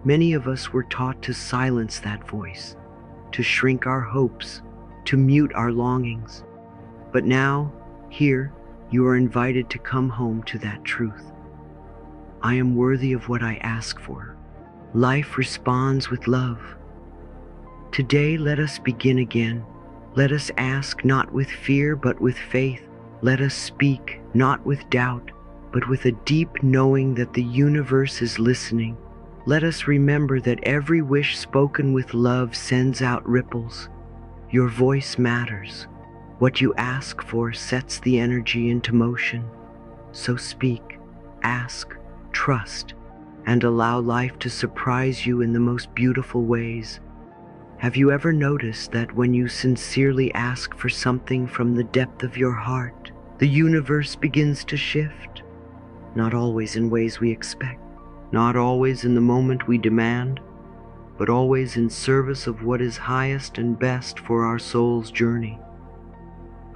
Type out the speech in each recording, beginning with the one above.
Many of us were taught to silence that voice, to shrink our hopes, to mute our longings. But now, here, you are invited to come home to that truth. I am worthy of what I ask for. Life responds with love. Today, let us begin again. Let us ask not with fear, but with faith. Let us speak not with doubt, but with a deep knowing that the universe is listening. Let us remember that every wish spoken with love sends out ripples. Your voice matters. What you ask for sets the energy into motion. So speak, ask, trust, and allow life to surprise you in the most beautiful ways. Have you ever noticed that when you sincerely ask for something from the depth of your heart, the universe begins to shift? Not always in ways we expect, not always in the moment we demand, but always in service of what is highest and best for our soul's journey.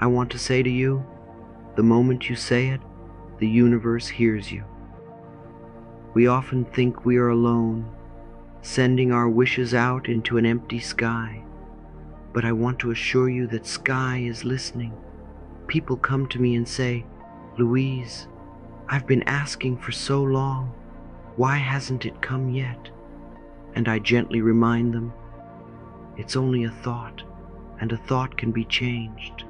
I want to say to you, the moment you say it, the universe hears you. We often think we are alone, sending our wishes out into an empty sky. But I want to assure you that sky is listening. People come to me and say, "Louise, I've been asking for so long. Why hasn't it come yet?" And I gently remind them, it's only a thought, and a thought can be changed.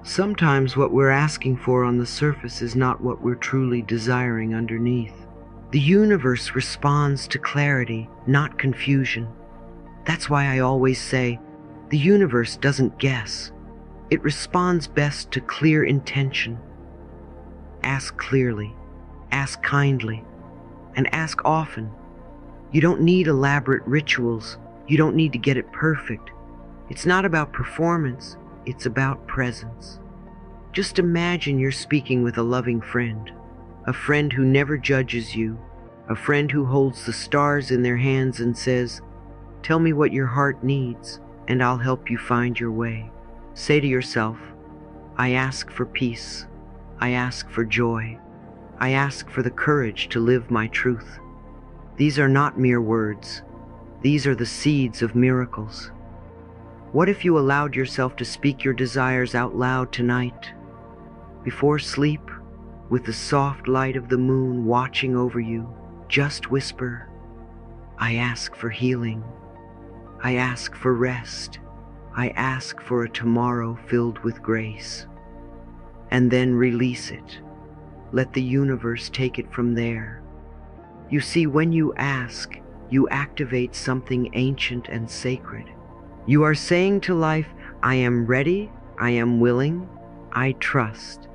Sometimes what we're asking for on the surface is not what we're truly desiring underneath. The universe responds to clarity, not confusion. That's why I always say, the universe doesn't guess. It responds best to clear intention. Ask clearly, ask kindly, and ask often. You don't need elaborate rituals. You don't need to get it perfect. It's not about performance. It's about presence. Just imagine you're speaking with a loving friend, a friend who never judges you, a friend who holds the stars in their hands and says, "Tell me what your heart needs, and I'll help you find your way." Say to yourself, "I ask for peace. I ask for joy. I ask for the courage to live my truth." These are not mere words. These are the seeds of miracles. What if you allowed yourself to speak your desires out loud tonight? Before sleep, with the soft light of the moon watching over you, just whisper, "I ask for healing. I ask for rest. I ask for a tomorrow filled with grace." And then release it. Let the universe take it from there. You see, when you ask, you activate something ancient and sacred. You are saying to life, "I am ready, I am willing, I trust."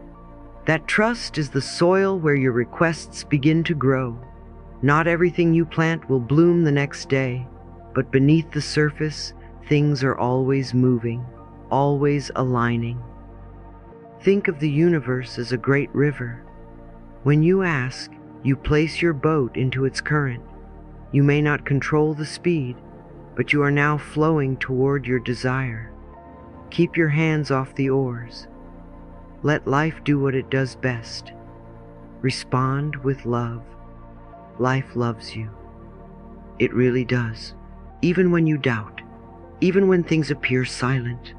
That trust is the soil where your requests begin to grow. Not everything you plant will bloom the next day, but beneath the surface, things are always moving, always aligning. Think of the universe as a great river. When you ask, you place your boat into its current. You may not control the speed, but you are now flowing toward your desire. Keep your hands off the oars. Let life do what it does best. Respond with love. Life loves you. It really does. Even when you doubt, even when things appear silent,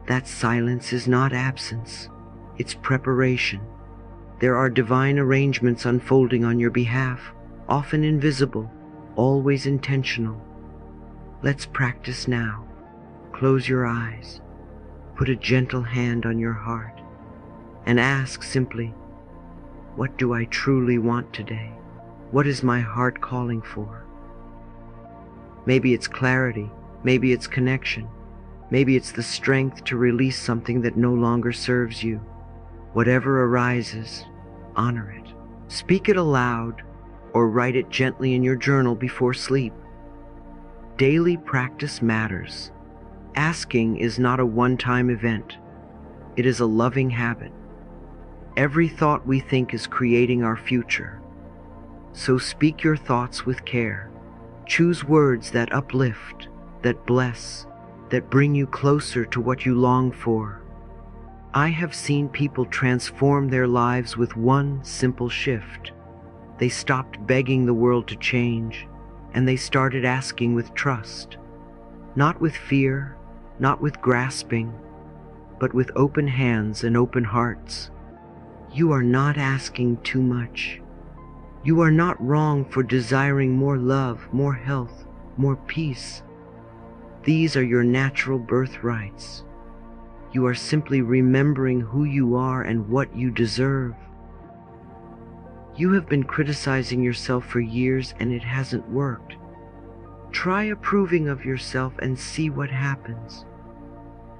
that silence is not absence. It's preparation. There are divine arrangements unfolding on your behalf, often invisible, always intentional. Let's practice now. Close your eyes. Put a gentle hand on your heart and ask simply, "What do I truly want today? What is my heart calling for?" Maybe it's clarity. Maybe it's connection. Maybe it's the strength to release something that no longer serves you. Whatever arises, honor it. Speak it aloud or write it gently in your journal before sleep. Daily practice matters. Asking is not a one-time event. It is a loving habit. Every thought we think is creating our future. So speak your thoughts with care. Choose words that uplift, that bless, that bring you closer to what you long for. I have seen people transform their lives with one simple shift. They stopped begging the world to change and they started asking with trust, not with fear, not with grasping, but with open hands and open hearts. You are not asking too much. You are not wrong for desiring more love, more health, more peace. These are your natural birthrights. You are simply remembering who you are and what you deserve. You have been criticizing yourself for years and it hasn't worked. Try approving of yourself and see what happens.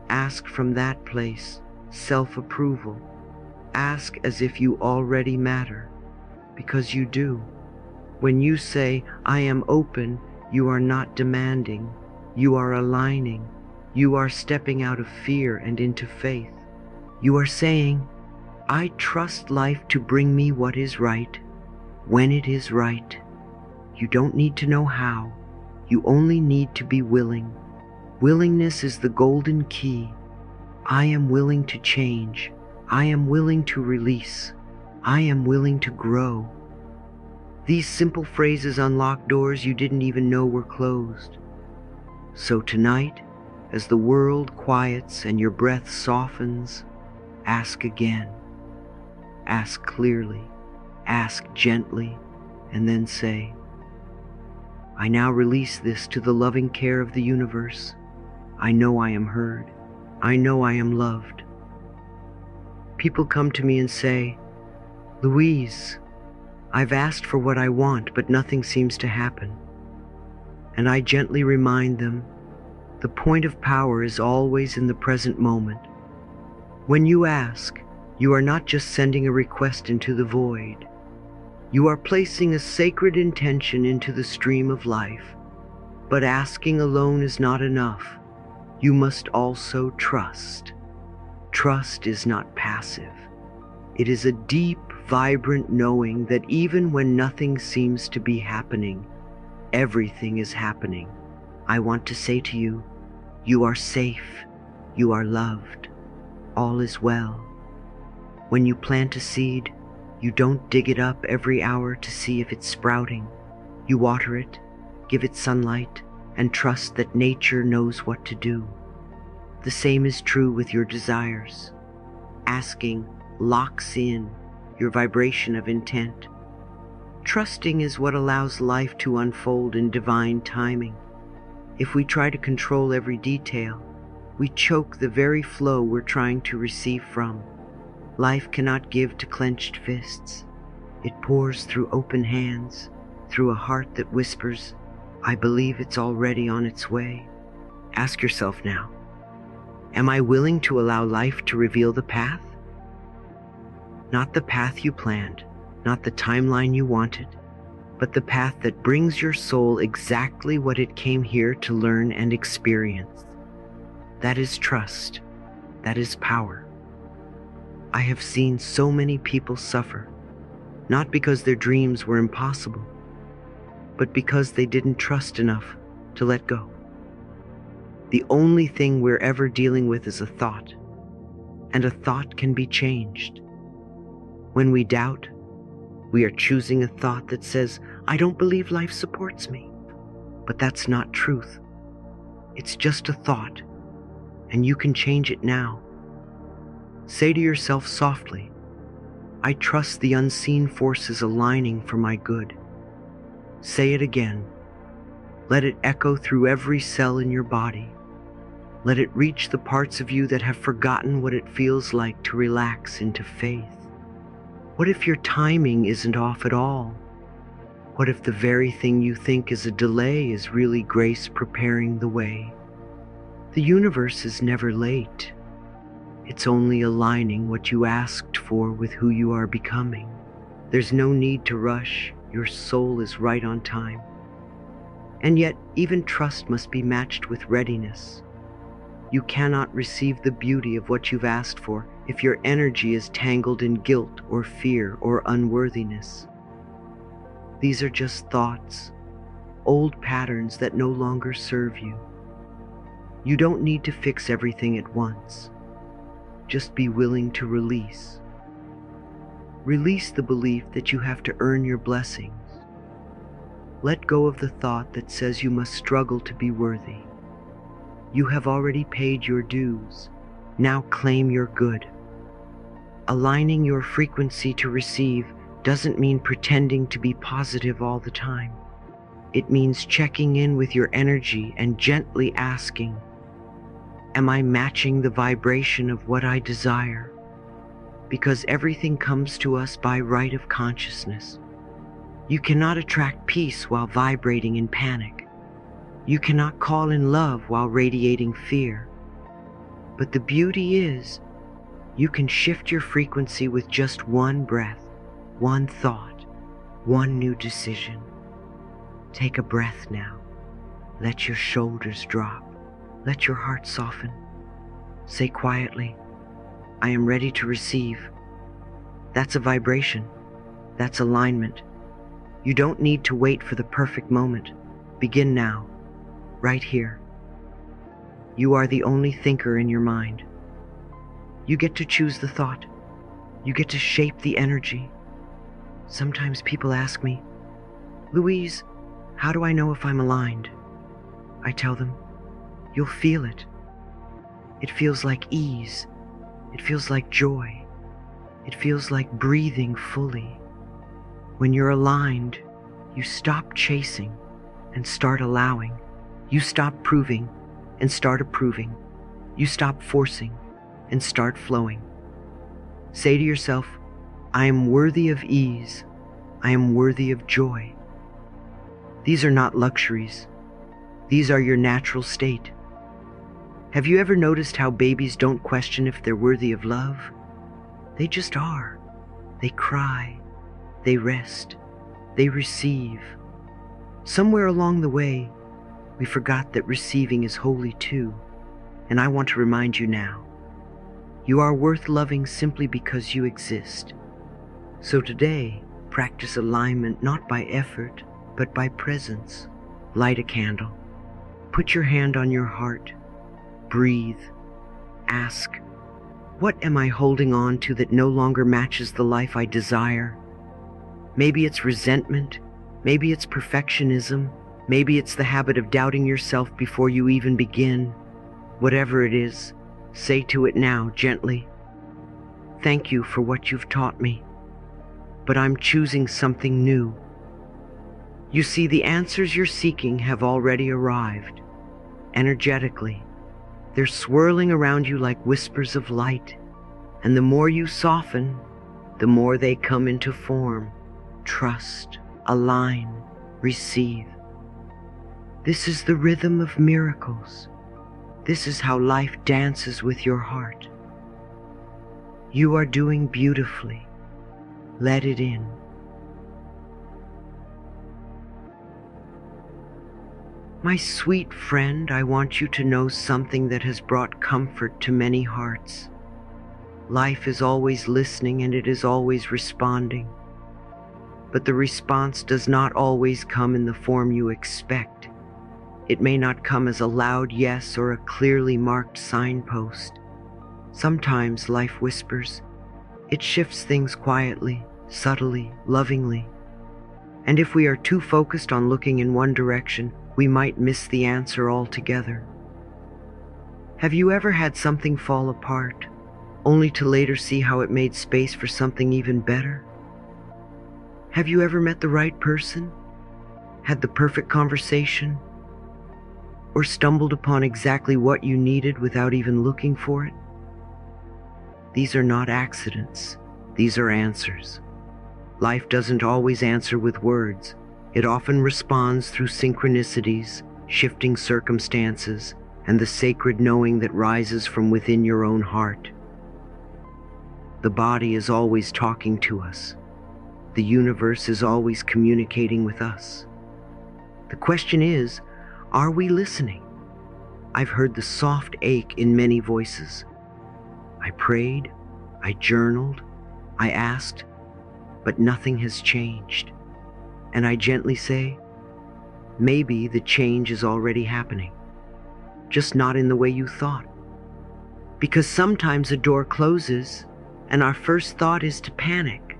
Ask from that place, self-approval. Ask as if you already matter, because you do. When you say, I am open, you are not demanding. You are aligning. You are stepping out of fear and into faith. You are saying, I trust life to bring me what is right, when it is right. You don't need to know how. You only need to be willing. Willingness is the golden key. I am willing to change. I am willing to release. I am willing to grow. These simple phrases unlock doors you didn't even know were closed. So tonight, as the world quiets and your breath softens, ask again. Ask clearly, ask gently, and then say, I now release this to the loving care of the universe. I know I am heard. I know I am loved. People come to me and say, Louise, I've asked for what I want, but nothing seems to happen. And I gently remind them, the point of power is always in the present moment. When you ask, you are not just sending a request into the void. You are placing a sacred intention into the stream of life. But asking alone is not enough. You must also trust. Trust is not passive. It is a deep, vibrant knowing that even when nothing seems to be happening, everything is happening. I want to say to you, you are safe. You are loved. All is well. When you plant a seed, you don't dig it up every hour to see if it's sprouting. You water it, give it sunlight, and trust that nature knows what to do. The same is true with your desires. Asking locks in your vibration of intent. Trusting is what allows life to unfold in divine timing. If we try to control every detail, we choke the very flow we're trying to receive from. Life cannot give to clenched fists. It pours through open hands, through a heart that whispers, I believe it's already on its way. Ask yourself now, am I willing to allow life to reveal the path? Not the path you planned, not the timeline you wanted, but the path that brings your soul exactly what it came here to learn and experience. That is trust. That is power. I have seen so many people suffer, not because their dreams were impossible, but because they didn't trust enough to let go. The only thing we're ever dealing with is a thought, and a thought can be changed. When we doubt, we are choosing a thought that says, I don't believe life supports me. But that's not truth. It's just a thought, and you can change it now. Say to yourself softly, I trust the unseen forces aligning for my good. Say it again. Let it echo through every cell in your body. Let it reach the parts of you that have forgotten what it feels like to relax into faith. What if your timing isn't off at all? What if the very thing you think is a delay is really grace preparing the way? The universe is never late. It's only aligning what you asked for with who you are becoming. There's no need to rush. Your soul is right on time. And yet, even trust must be matched with readiness. You cannot receive the beauty of what you've asked for if your energy is tangled in guilt or fear or unworthiness. These are just thoughts, old patterns that no longer serve you. You don't need to fix everything at once. Just be willing to release. Release the belief that you have to earn your blessings. Let go of the thought that says you must struggle to be worthy. You have already paid your dues. Now claim your good. Aligning your frequency to receive doesn't mean pretending to be positive all the time. It means checking in with your energy and gently asking, am I matching the vibration of what I desire? Because everything comes to us by right of consciousness. You cannot attract peace while vibrating in panic. You cannot call in love while radiating fear. But the beauty is, you can shift your frequency with just one breath, one thought, one new decision. Take a breath now. Let your shoulders drop. Let your heart soften. Say quietly, I am ready to receive. That's a vibration. That's alignment. You don't need to wait for the perfect moment. Begin now, right here. You are the only thinker in your mind. You get to choose the thought. You get to shape the energy. Sometimes people ask me, Louise, how do I know if I'm aligned? I tell them, you'll feel it. It feels like ease. It feels like joy. It feels like breathing fully. When you're aligned, you stop chasing and start allowing. You stop proving and start approving. You stop forcing and start flowing. Say to yourself, I am worthy of ease. I am worthy of joy. These are not luxuries. These are your natural state. Have you ever noticed how babies don't question if they're worthy of love? They just are. They cry. They rest. They receive. Somewhere along the way, we forgot that receiving is holy too. And I want to remind you now. You are worth loving simply because you exist. So today, practice alignment not by effort, but by presence. Light a candle. Put your hand on your heart. Breathe. Ask, what am I holding on to that no longer matches the life I desire? Maybe it's resentment. Maybe it's perfectionism. Maybe it's the habit of doubting yourself before you even begin. Whatever it is, say to it now gently, thank you for what you've taught me, but I'm choosing something new. You see, the answers you're seeking have already arrived. Energetically, they're swirling around you like whispers of light, and the more you soften, the more they come into form. Trust, align, receive. This is the rhythm of miracles. This is how life dances with your heart. You are doing beautifully. Let it in. My sweet friend, I want you to know something that has brought comfort to many hearts. Life is always listening and it is always responding. But the response does not always come in the form you expect. It may not come as a loud yes or a clearly marked signpost. Sometimes life whispers. It shifts things quietly, subtly, lovingly. And if we are too focused on looking in one direction, we might miss the answer altogether. Have you ever had something fall apart, only to later see how it made space for something even better? Have you ever met the right person, had the perfect conversation, or stumbled upon exactly what you needed without even looking for it? These are not accidents. These are answers. Life doesn't always answer with words. It often responds through synchronicities, shifting circumstances, and the sacred knowing that rises from within your own heart. The body is always talking to us. The universe is always communicating with us. The question is, are we listening? I've heard the soft ache in many voices. I prayed, I journaled, I asked, but nothing has changed. And I gently say, maybe the change is already happening, just not in the way you thought. Because sometimes a door closes, and our first thought is to panic.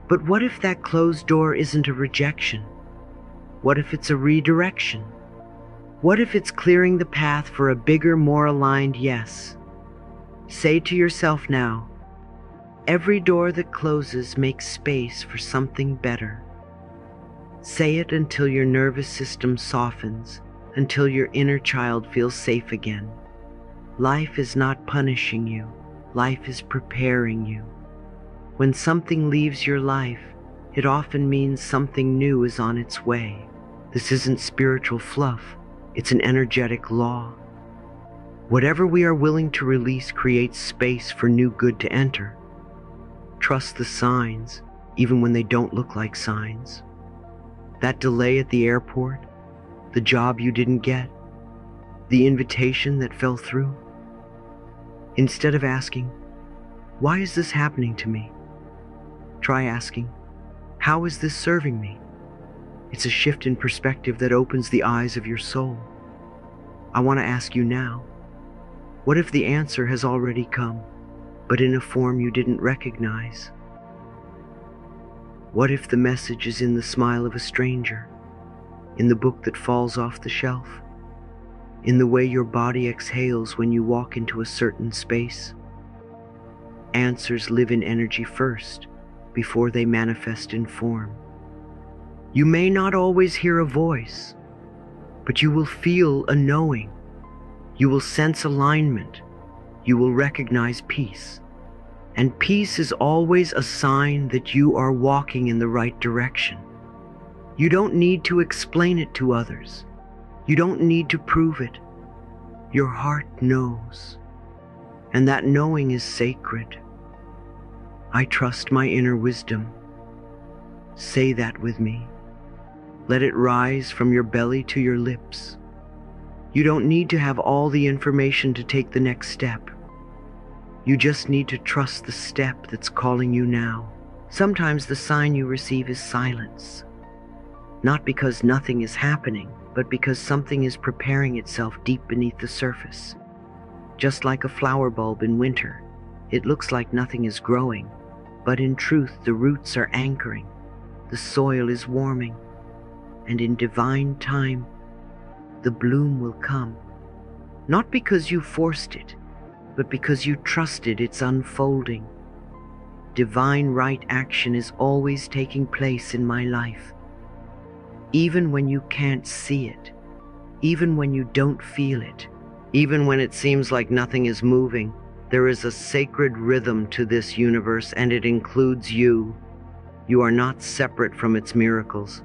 But what if that closed door isn't a rejection? What if it's a redirection? What if it's clearing the path for a bigger, more aligned yes? Say to yourself now, every door that closes makes space for something better. Say it until your nervous system softens, until your inner child feels safe again. Life is not punishing you. Life is preparing you. When something leaves your life, it often means something new is on its way. This isn't spiritual fluff. It's an energetic law. Whatever we are willing to release creates space for new good to enter. Trust the signs, even when they don't look like signs. That delay at the airport, the job you didn't get, the invitation that fell through. Instead of asking, why is this happening to me? Try asking, how is this serving me? It's a shift in perspective that opens the eyes of your soul. I want to ask you now, what if the answer has already come, but in a form you didn't recognize? What if the message is in the smile of a stranger, in the book that falls off the shelf, in the way your body exhales when you walk into a certain space? Answers live in energy first, before they manifest in form. You may not always hear a voice, but you will feel a knowing. You will sense alignment. You will recognize peace. And peace is always a sign that you are walking in the right direction. You don't need to explain it to others. You don't need to prove it. Your heart knows. And that knowing is sacred. I trust my inner wisdom. Say that with me. Let it rise from your belly to your lips. You don't need to have all the information to take the next step. You just need to trust the step that's calling you now. Sometimes the sign you receive is silence. Not because nothing is happening, but because something is preparing itself deep beneath the surface. Just like a flower bulb in winter, it looks like nothing is growing, but in truth the roots are anchoring, the soil is warming, and in divine time, the bloom will come. Not because you forced it, but because you trusted its unfolding. Divine right action is always taking place in my life. Even when you can't see it, even when you don't feel it, even when it seems like nothing is moving, there is a sacred rhythm to this universe, and it includes you. You are not separate from its miracles.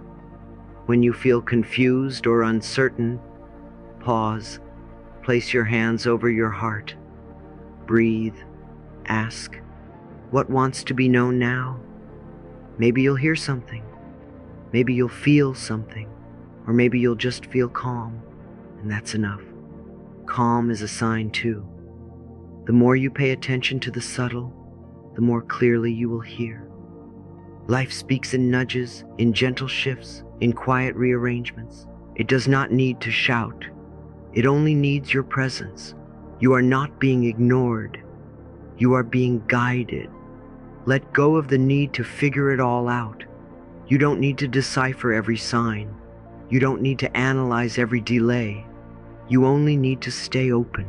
When you feel confused or uncertain, pause, place your hands over your heart, breathe, ask, what wants to be known now? Maybe you'll hear something, maybe you'll feel something, or maybe you'll just feel calm, and that's enough. Calm is a sign too. The more you pay attention to the subtle, the more clearly you will hear. Life speaks in nudges, in gentle shifts, in quiet rearrangements. It does not need to shout. It only needs your presence. You are not being ignored. You are being guided. Let go of the need to figure it all out. You don't need to decipher every sign. You don't need to analyze every delay. You only need to stay open.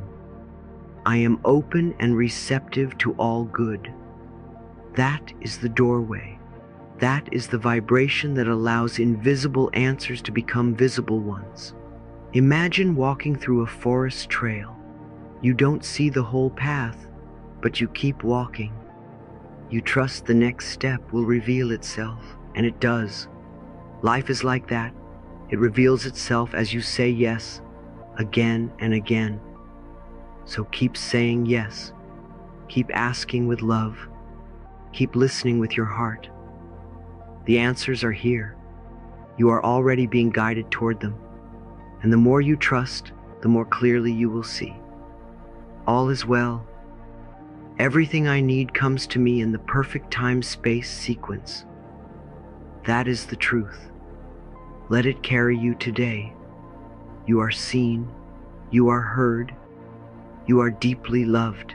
I am open and receptive to all good. That is the doorway. That is the vibration that allows invisible answers to become visible ones. Imagine walking through a forest trail. You don't see the whole path, but you keep walking. You trust the next step will reveal itself, and it does. Life is like that. It reveals itself as you say yes, again and again. So keep saying yes. Keep asking with love. Keep listening with your heart. The answers are here. You are already being guided toward them. And the more you trust, the more clearly you will see. All is well. Everything I need comes to me in the perfect time-space sequence. That is the truth. Let it carry you today. You are seen. You are heard. You are deeply loved.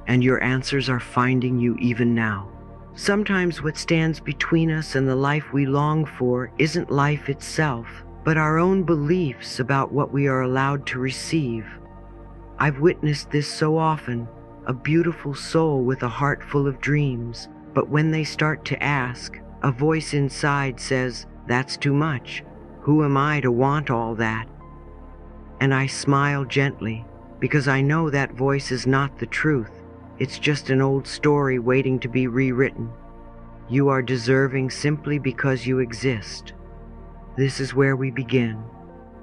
And your answers are finding you even now. Sometimes what stands between us and the life we long for isn't life itself, but our own beliefs about what we are allowed to receive. I've witnessed this so often, a beautiful soul with a heart full of dreams, but when they start to ask, a voice inside says, "That's too much. Who am I to want all that?" And I smile gently, because I know that voice is not the truth. It's just an old story waiting to be rewritten. You are deserving simply because you exist. This is where we begin.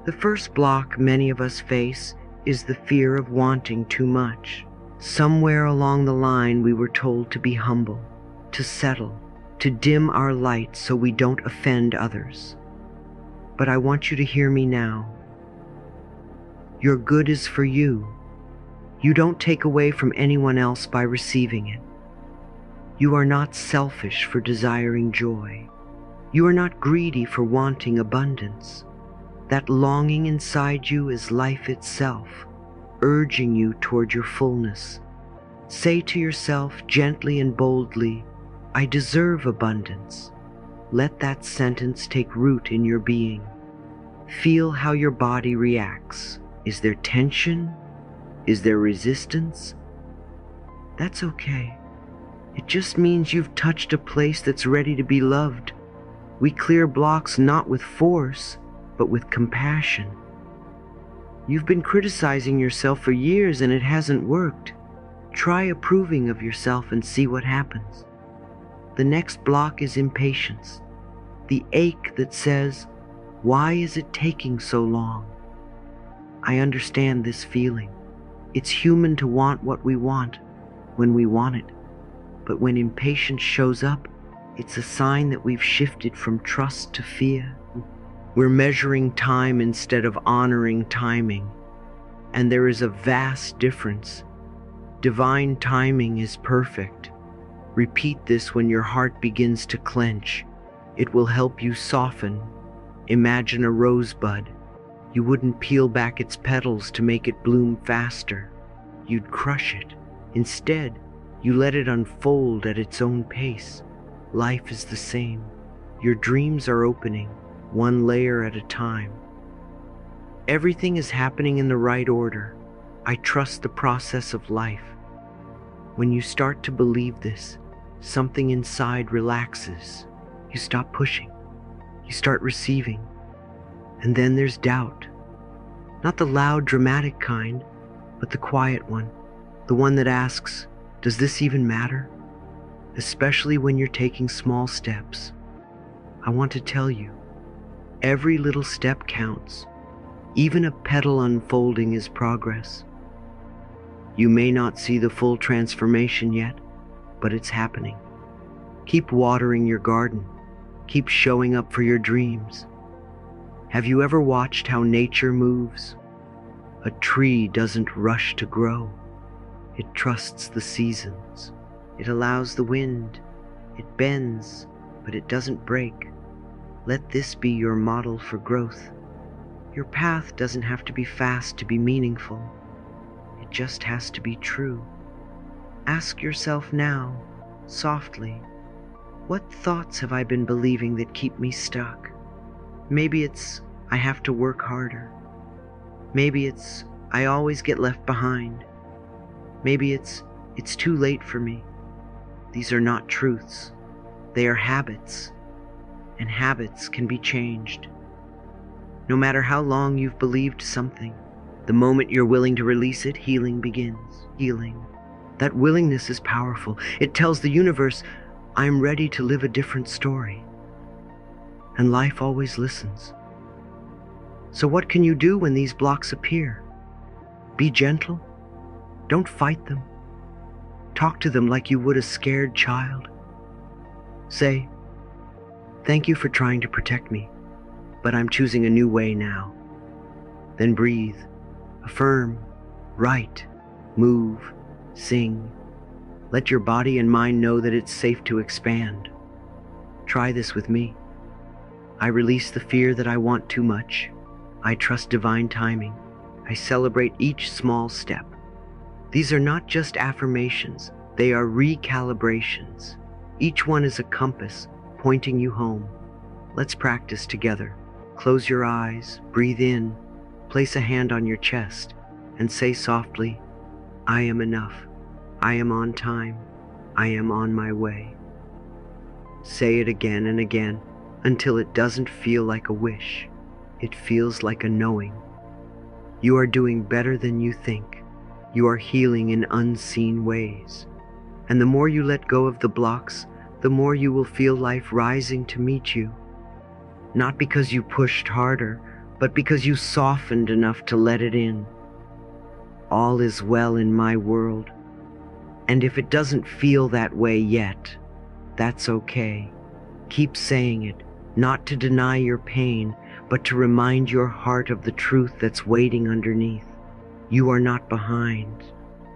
The first block many of us face is the fear of wanting too much. Somewhere along the line we were told to be humble, to settle, to dim our light so we don't offend others. But I want you to hear me now. Your good is for you. You don't take away from anyone else by receiving it. You are not selfish for desiring joy. You are not greedy for wanting abundance. That longing inside you is life itself, urging you toward your fullness. Say to yourself gently and boldly, "I deserve abundance." Let that sentence take root in your being. Feel how your body reacts. Is there tension? Is there resistance? That's okay. It just means you've touched a place that's ready to be loved. We clear blocks not with force, but with compassion. You've been criticizing yourself for years and it hasn't worked. Try approving of yourself and see what happens. The next block is impatience. The ache that says, "Why is it taking so long?" I understand this feeling. It's human to want what we want when we want it. But when impatience shows up, it's a sign that we've shifted from trust to fear. We're measuring time instead of honoring timing. And there is a vast difference. Divine timing is perfect. Repeat this when your heart begins to clench. It will help you soften. Imagine a rosebud. You wouldn't peel back its petals to make it bloom faster. You'd crush it. Instead, you let it unfold at its own pace. Life is the same. Your dreams are opening, one layer at a time. Everything is happening in the right order. I trust the process of life. When you start to believe this, something inside relaxes. You stop pushing. You start receiving. And then there's doubt. Not the loud, dramatic kind, but the quiet one. The one that asks, does this even matter? Especially when you're taking small steps. I want to tell you, every little step counts. Even a petal unfolding is progress. You may not see the full transformation yet, but it's happening. Keep watering your garden. Keep showing up for your dreams. Have you ever watched how nature moves? A tree doesn't rush to grow. It trusts the seasons. It allows the wind. It bends, but it doesn't break. Let this be your model for growth. Your path doesn't have to be fast to be meaningful. It just has to be true. Ask yourself now, softly, what thoughts have I been believing that keep me stuck? Maybe it's, I have to work harder. Maybe it's, I always get left behind. Maybe it's too late for me. These are not truths. They are habits. And habits can be changed. No matter how long you've believed something, the moment you're willing to release it, healing begins. Healing. That willingness is powerful. It tells the universe, I'm ready to live a different story. And life always listens. So what can you do when these blocks appear? Be gentle. Don't fight them. Talk to them like you would a scared child. Say, thank you for trying to protect me, but I'm choosing a new way now. Then breathe. Affirm. Write. Move. Sing. Let your body and mind know that it's safe to expand. Try this with me. I release the fear that I want too much. I trust divine timing. I celebrate each small step. These are not just affirmations, they are recalibrations. Each one is a compass pointing you home. Let's practice together. Close your eyes, breathe in, place a hand on your chest, and say softly, I am enough. I am on time. I am on my way. Say it again and again until it doesn't feel like a wish. It feels like a knowing. You are doing better than you think. You are healing in unseen ways. And the more you let go of the blocks, the more you will feel life rising to meet you. Not because you pushed harder, but because you softened enough to let it in. All is well in my world. And if it doesn't feel that way yet, that's okay. Keep saying it, not to deny your pain, but to remind your heart of the truth that's waiting underneath. You are not behind.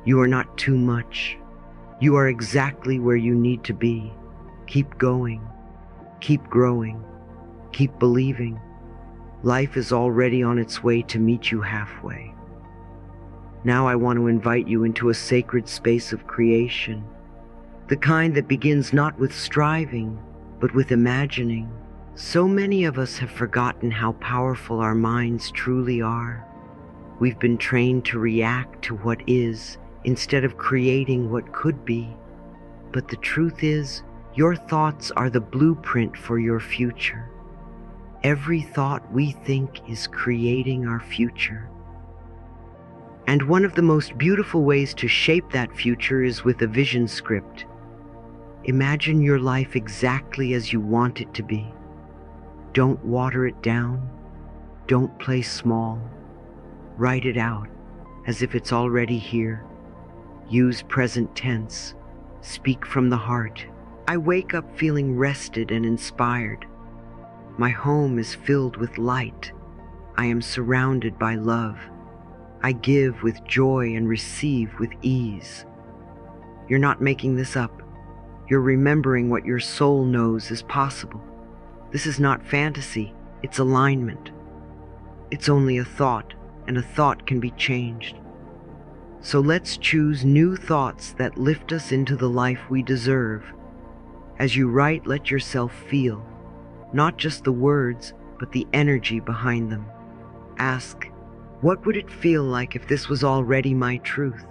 You are not too much. You are exactly where you need to be. Keep going. Keep growing. Keep believing. Life is already on its way to meet you halfway. Now I want to invite you into a sacred space of creation, the kind that begins not with striving, but with imagining. So many of us have forgotten how powerful our minds truly are. We've been trained to react to what is instead of creating what could be. But the truth is, your thoughts are the blueprint for your future. Every thought we think is creating our future. And one of the most beautiful ways to shape that future is with a vision script. Imagine your life exactly as you want it to be. Don't water it down. Don't play small. Write it out as if it's already here. Use present tense. Speak from the heart. I wake up feeling rested and inspired. My home is filled with light. I am surrounded by love. I give with joy and receive with ease. You're not making this up. You're remembering what your soul knows is possible. This is not fantasy, it's alignment. It's only a thought, and a thought can be changed. So let's choose new thoughts that lift us into the life we deserve. As you write, let yourself feel, not just the words, but the energy behind them. Ask, what would it feel like if this was already my truth?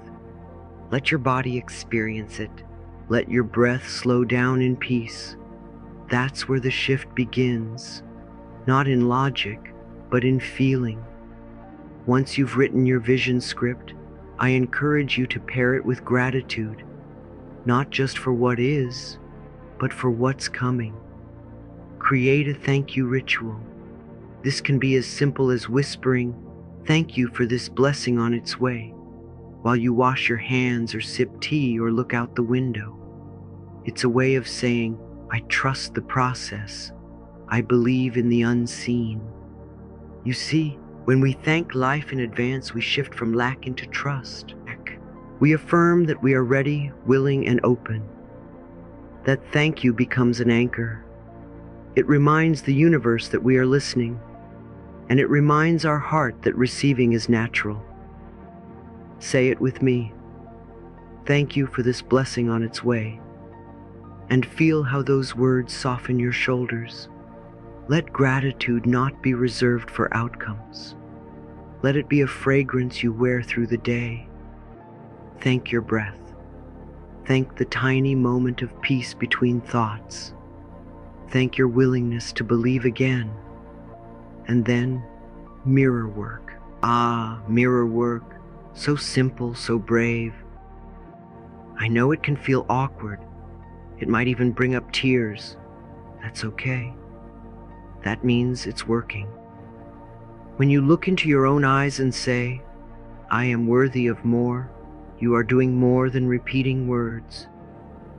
Let your body experience it. Let your breath slow down in peace. That's where the shift begins, not in logic, but in feeling. Once you've written your vision script, I encourage you to pair it with gratitude, not just for what is, but for what's coming. Create a thank you ritual. This can be as simple as whispering, "Thank you for this blessing on its way," while you wash your hands or sip tea or look out the window. It's a way of saying, I trust the process. I believe in the unseen. You see, when we thank life in advance, we shift from lack into trust. We affirm that we are ready, willing, and open. That thank you becomes an anchor. It reminds the universe that we are listening, and it reminds our heart that receiving is natural. Say it with me. Thank you for this blessing on its way. And feel how those words soften your shoulders. Let gratitude not be reserved for outcomes. Let it be a fragrance you wear through the day. Thank your breath. Thank the tiny moment of peace between thoughts. Thank your willingness to believe again. And then, mirror work. Ah, mirror work. So simple, so brave. I know it can feel awkward. It might even bring up tears. That's okay. That means it's working. When you look into your own eyes and say, I am worthy of more, you are doing more than repeating words.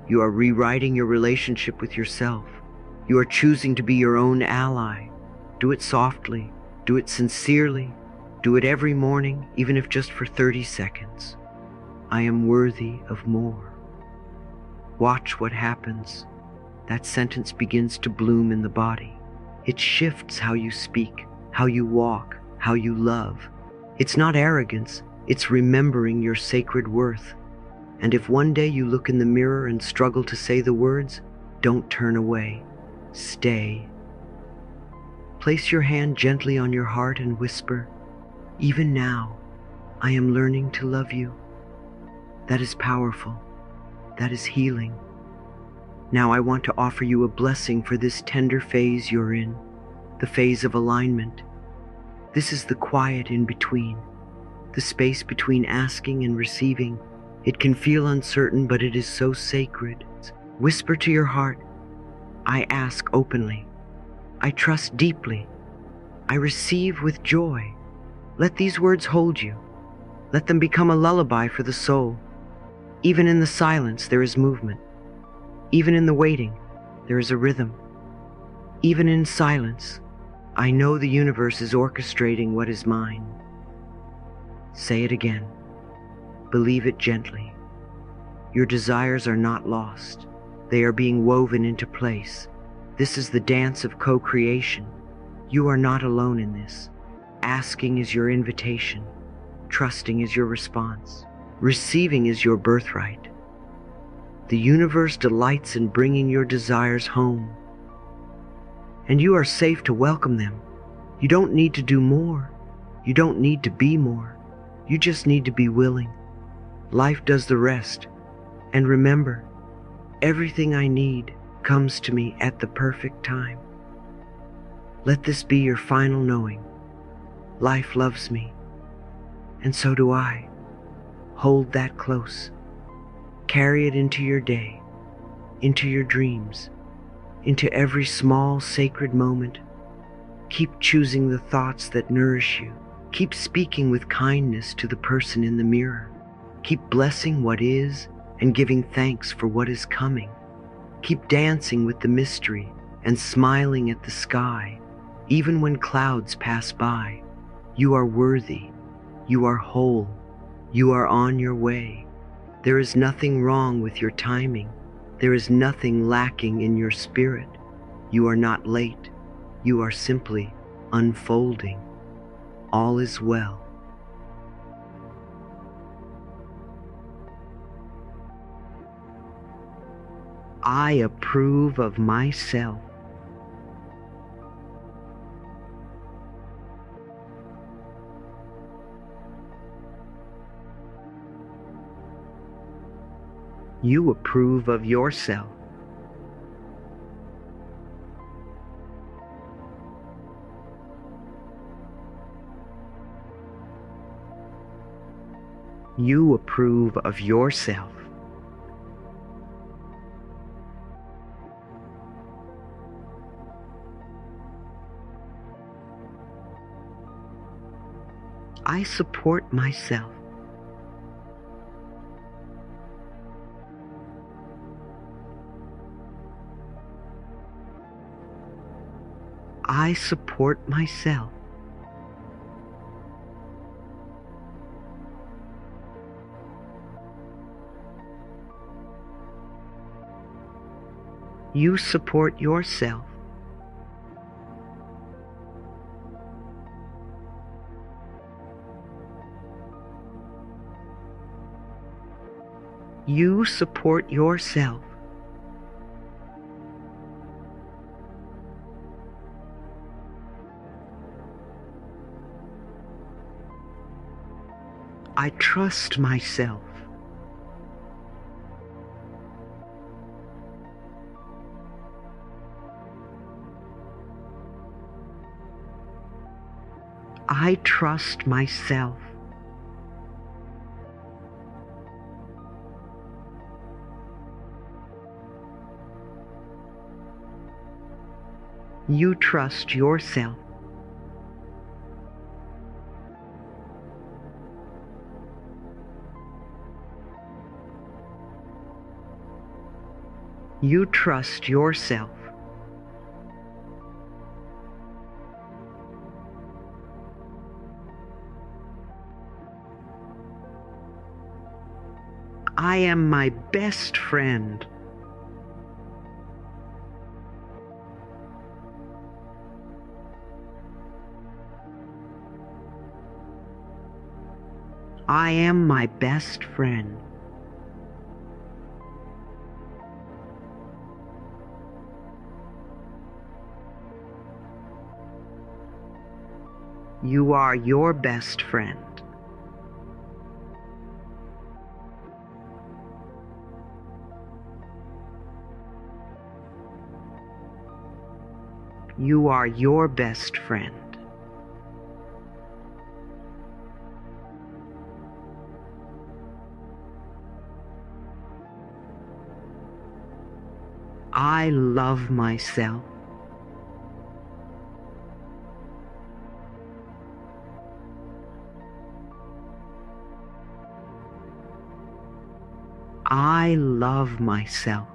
You are rewriting your relationship with yourself. You are choosing to be your own ally. Do it softly. Do it sincerely. Do it every morning, even if just for 30 seconds. I am worthy of more. Watch what happens. That sentence begins to bloom in the body. It shifts how you speak, how you walk, how you love. It's not arrogance, it's remembering your sacred worth. And if one day you look in the mirror and struggle to say the words, Don't turn away. Stay. Place your hand gently on your heart and whisper, "Even now, I am learning to love you." That is powerful. That is healing. Now I want to offer you a blessing for this tender phase you're in, the phase of alignment. This is the quiet in between, the space between asking and receiving. It can feel uncertain, but it is so sacred. Whisper to your heart, "I ask openly. I trust deeply. I receive with joy." Let these words hold you. Let them become a lullaby for the soul. Even in the silence, there is movement. Even in the waiting, there is a rhythm. Even in silence, I know the universe is orchestrating what is mine. Say it again. Believe it gently. Your desires are not lost. They are being woven into place. This is the dance of co-creation. You are not alone in this. Asking is your invitation. Trusting is your response. Receiving is your birthright. The universe delights in bringing your desires home. And you are safe to welcome them. You don't need to do more. You don't need to be more. You just need to be willing. Life does the rest. And remember, everything I need comes to me at the perfect time. Let this be your final knowing. Life loves me, and so do I. Hold that close. Carry it into your day, into your dreams, into every small sacred moment. Keep choosing the thoughts that nourish you. Keep speaking with kindness to the person in the mirror. Keep blessing what is and giving thanks for what is coming. Keep dancing with the mystery and smiling at the sky, even when clouds pass by. You are worthy. You are whole. You are on your way. There is nothing wrong with your timing. There is nothing lacking in your spirit. You are not late. You are simply unfolding. All is well. I approve of myself. You approve of yourself. You approve of yourself. I support myself. I support myself. You support yourself. You support yourself. I trust myself. I trust myself. You trust yourself. You trust yourself. I am my best friend. I am my best friend. You are your best friend. You are your best friend. I love myself. I love myself.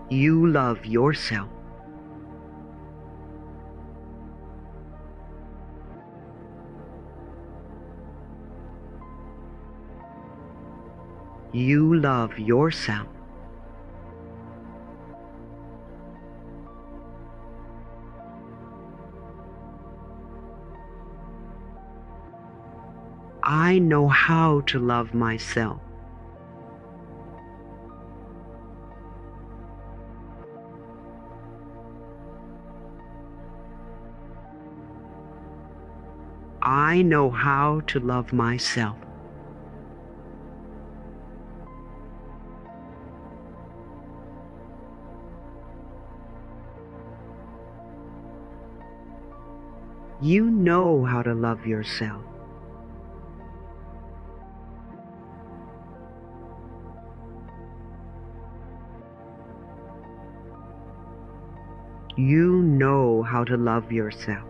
You love yourself. You love yourself. I know how to love myself. I know how to love myself. You know how to love yourself. You know how to love yourself.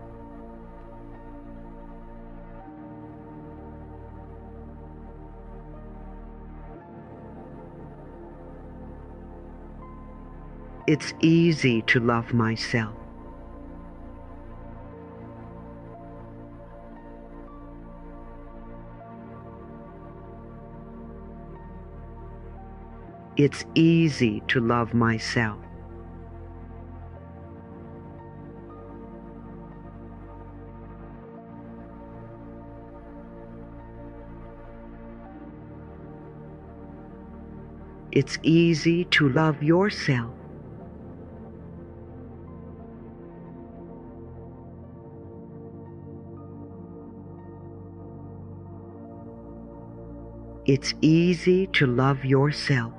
It's easy to love myself. It's easy to love myself. It's easy to love yourself. It's easy to love yourself.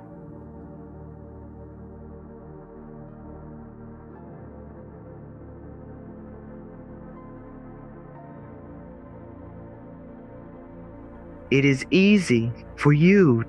It is easy for you